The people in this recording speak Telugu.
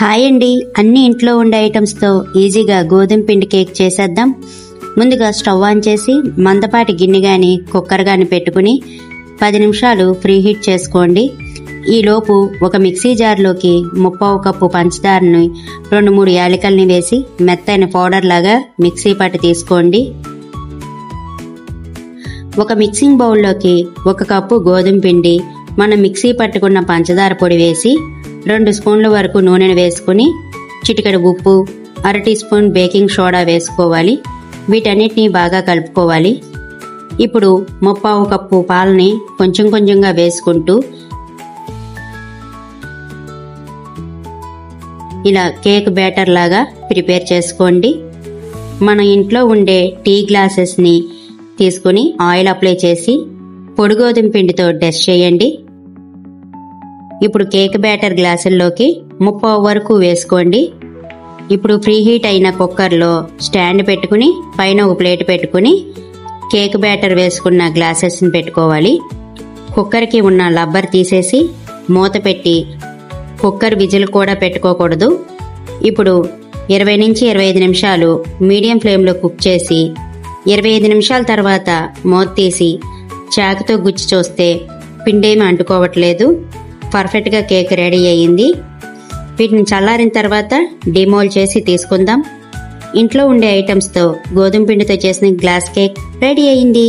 హాయ్ అండి, అన్ని ఇంట్లో ఉండే ఐటమ్స్తో ఈజీగా గోధుమ పిండి కేక్ చేసేద్దాం. ముందుగా స్టవ్ ఆన్ చేసి మందపాటి గిన్నె కానీ కుక్కర్ కానీ పెట్టుకుని 10 నిమిషాలు ప్రీ హీట్ చేసుకోండి. ఈలోపు ఒక మిక్సీ జార్లోకి 1/2 కప్పు పంచదారని 2-3 యాలకుల్ని వేసి మెత్తైన పౌడర్ లాగా మిక్సీ పట్టి తీసుకోండి. ఒక మిక్సింగ్ బౌల్లోకి 1 కప్పు గోధుమ పిండి, మనం మిక్సీ పట్టుకున్న పంచదార పొడి వేసి 2 స్పూన్ల వరకు నూనెను వేసుకుని చిటికెడు ఉప్పు, 1/2 టీ స్పూన్ బేకింగ్ సోడా వేసుకోవాలి. వీటన్నిటిని బాగా కలుపుకోవాలి. ఇప్పుడు 1/2 కప్పు పాలని కొంచెం కొంచెంగా వేసుకుంటూ ఇలా కేక్ బ్యాటర్ లాగా ప్రిపేర్ చేసుకోండి. మన ఇంట్లో ఉండే టీ గ్లాసెస్ని తీసుకుని ఆయిల్ అప్లై చేసి పొడి గోధుమ పిండితో డస్ట్ చేయండి. ఇప్పుడు కేక్ బ్యాటర్ గ్లాసుల్లోకి 1/2 వరకు వేసుకోండి. ఇప్పుడు ప్రీ హీట్ అయిన కుక్కర్లో స్టాండ్ పెట్టుకుని పైన ఒక ప్లేట్ పెట్టుకుని కేక్ బ్యాటర్ వేసుకున్న గ్లాసెస్ని పెట్టుకోవాలి. కుక్కర్కి ఉన్న రబ్బర్ తీసేసి మూత పెట్టి కుక్కర్ విజిల్ కూడా పెట్టుకోకూడదు. ఇప్పుడు 20 నుంచి 25 నిమిషాలు మీడియం ఫ్లేమ్లో కుక్ చేసి 25 నిమిషాల తర్వాత మూత తీసి చాకుతో గుచ్చి చూస్తే పిండేమీ అంటుకోవట్లేదు. పర్ఫెక్ట్గా కేక్ రెడీ అయ్యింది. వీటిని చల్లారిన తర్వాత డిమోల్డ్ చేసి తీసుకుందాం. ఇంట్లో ఉండే ఐటమ్స్తో గోధుమ పిండితో చేసిన గ్లాస్ కేక్ రెడీ అయ్యింది.